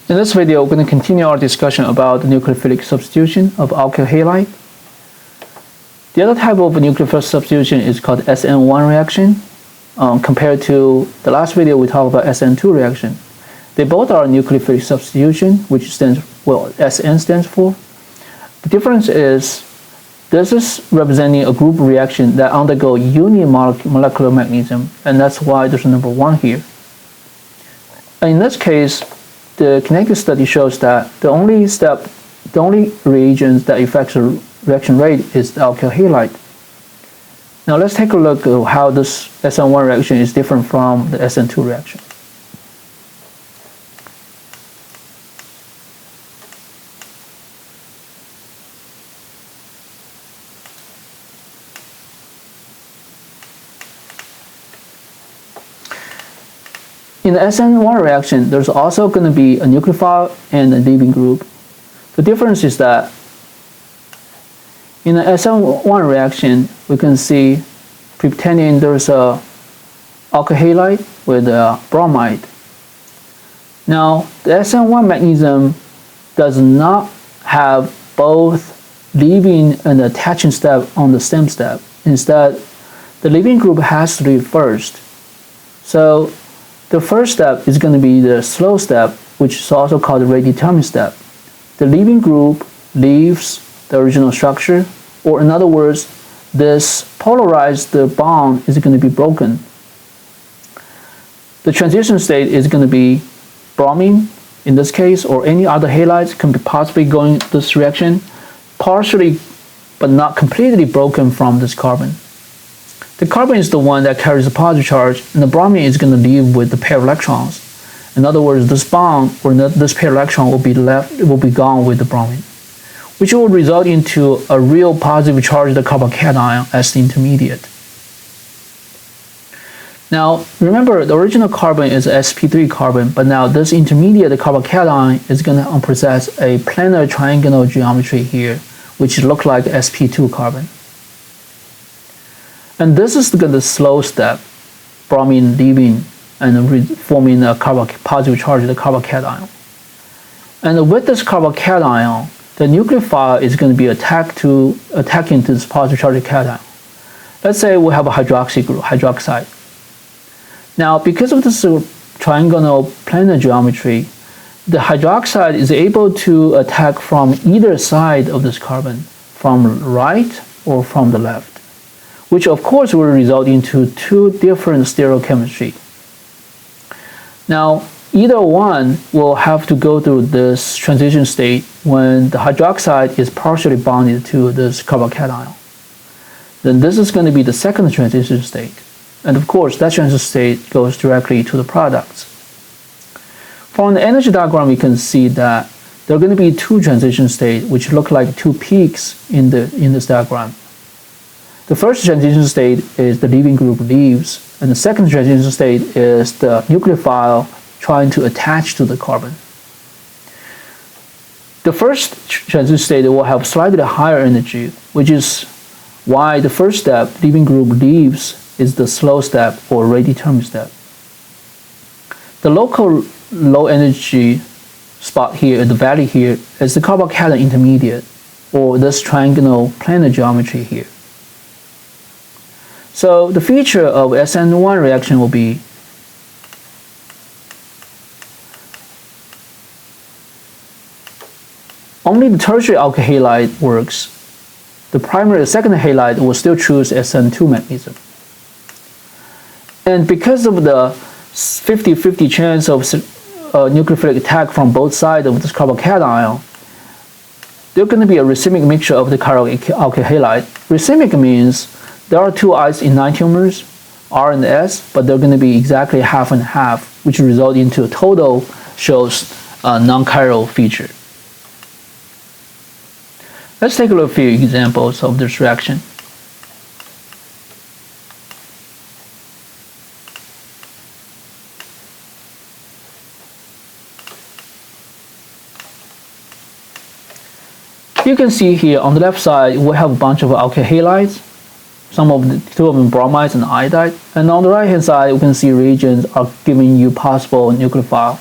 In this video, we're going to continue our discussion about the nucleophilic substitution of alkyl halide. The other type of nucleophilic substitution is called SN1 reaction. Compared to the last video, we talked about SN2 reaction. They both are nucleophilic substitution, which stands, well, SN stands for. The difference is this is representing a group reaction that undergo unimolecular mechanism, and that's why there's a number 1 here. And in this case, the kinetic study shows that the only reagent that affects the reaction rate is the alkyl halide. Now let's take a look at how this SN1 reaction is different from the SN2 reaction. In the SN1 reaction, there's also going to be a nucleophile and a leaving group. The difference is that in the SN1 reaction, we can see pretending there's a alkyl halide with a bromide. Now, the SN1 mechanism does not have both leaving and attaching step on the same step. Instead, the leaving group has to leave first. So the first step is going to be the slow step, which is also called the rate determined step. The leaving group leaves the original structure, or in other words, this polarized bond is going to be broken. The transition state is going to be bromine, in this case, or any other halides can be possibly going this reaction, partially but not completely broken from this carbon. The carbon is the one that carries the positive charge, and the bromine is going to leave with the pair of electrons. In other words, this bond or this pair of electron will be gone with the bromine, which will result into a real positive charged carbocation as the intermediate. Now, remember, the original carbon is sp3 carbon, but now this intermediate carbocation is going to possess a planar triangular geometry here, which looks like sp2 carbon. And this is the slow step, bromine leaving and forming a positive charge of the carbocation. And with this carbocation, the nucleophile is going to be attacking this positive charge cation. Let's say we have a hydroxy group, hydroxide. Now, because of this triangular planar geometry, the hydroxide is able to attack from either side of this carbon, from right or from the left, which of course will result into 2 different stereochemistry. Now, either one will have to go through this transition state when the hydroxide is partially bonded to this carbocation. Then this is going to be the second transition state. And of course, that transition state goes directly to the products. From the energy diagram, we can see that there are going to be 2 transition states, which look like 2 peaks in this diagram. The first transition state is the leaving group leaves, and the second transition state is the nucleophile trying to attach to the carbon. The first transition state will have slightly higher energy, which is why the first step, leaving group leaves, is the slow step or rate determined step. The local low energy spot here, the valley here, is the carbocation intermediate, or this triangular planar geometry here. So the feature of SN1 reaction will be only the tertiary alkyl halide works. The primary and secondary halide will still choose SN2 mechanism. And because of the 50-50 chance of nucleophilic attack from both sides of this carbocation, there's going to be a racemic mixture of the alkyl halide. Racemic means there are 2 ice enantiomers, R and S, but they're going to be exactly half and half, which result into a total shows a non-chiral feature. Let's take a look at a few examples of this reaction. You can see here on the left side, we have a bunch of alkyl halides. 2 of them bromides and iodide. And on the right hand side, you can see reagents are giving you possible nucleophile.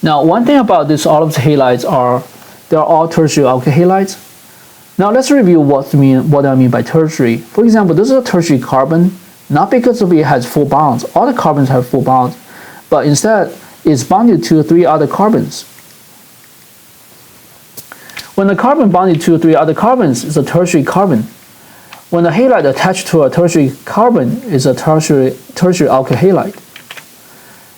Now, one thing about this, all of the halides are, they're all tertiary alkyl halides. Now let's review what I mean by tertiary. For example, this is a tertiary carbon, not because it has 4 bonds. All the carbons have 4 bonds, but instead it's bonded to 3 other carbons. When the carbon bonded to 3 other carbons is a tertiary carbon. When the halide attached to a tertiary carbon is a tertiary alkyl halide.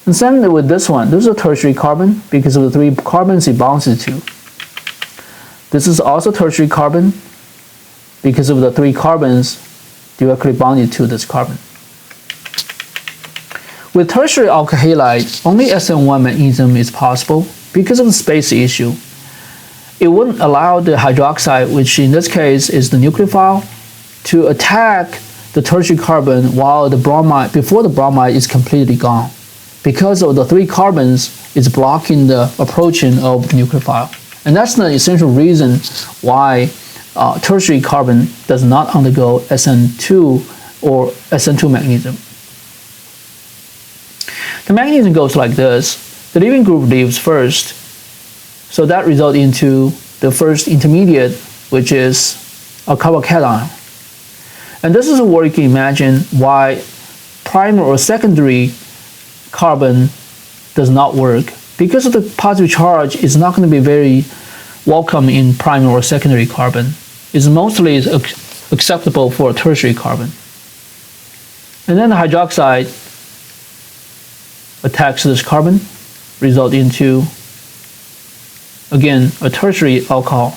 And same with this one. This is a tertiary carbon because of the 3 carbons it bonds to. This is also tertiary carbon because of the 3 carbons directly bonded to this carbon. With tertiary alkyl halide, only SN1 mechanism is possible because of the space issue. It wouldn't allow the hydroxide, which in this case is the nucleophile, to attack the tertiary carbon while the bromide, before the bromide is completely gone. Because of the 3 carbons is blocking the approaching of the nucleophile. And that's the essential reason why tertiary carbon does not undergo SN2 or SN2 mechanism. The mechanism goes like this. The leaving group leaves first, so that results into the first intermediate, which is a carbocation. And this is where you can imagine why primary or secondary carbon does not work. Because of the positive charge is not going to be very welcome in primary or secondary carbon. It's mostly acceptable for a tertiary carbon. And then the hydroxide attacks this carbon, result into, again, a tertiary alcohol.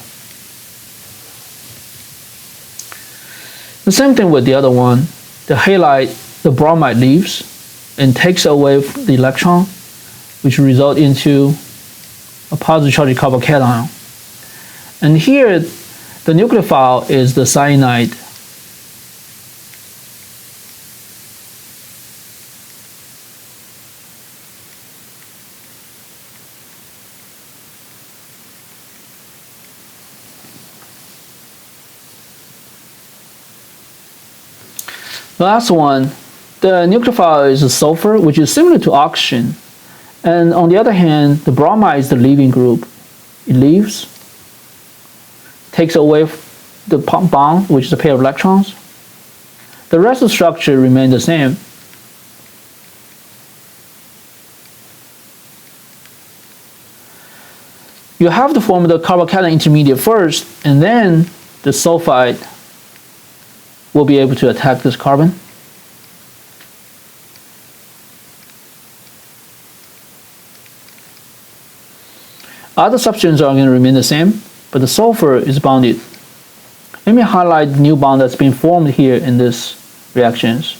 The same thing with the other one. The halide, the bromide leaves and takes away the electron, which result into a positive charged carbocation. And here, the nucleophile is the cyanide. The last one, the nucleophile is a sulfur, which is similar to oxygen. And on the other hand, the bromide is the leaving group. It leaves, takes away the bond, which is a pair of electrons. The rest of the structure remains the same. You have to form the carbocation intermediate first, and then the sulfide will be able to attack this carbon. Other substances are going to remain the same, but the sulfur is bonded. Let me highlight the new bond that's been formed here in these reactions.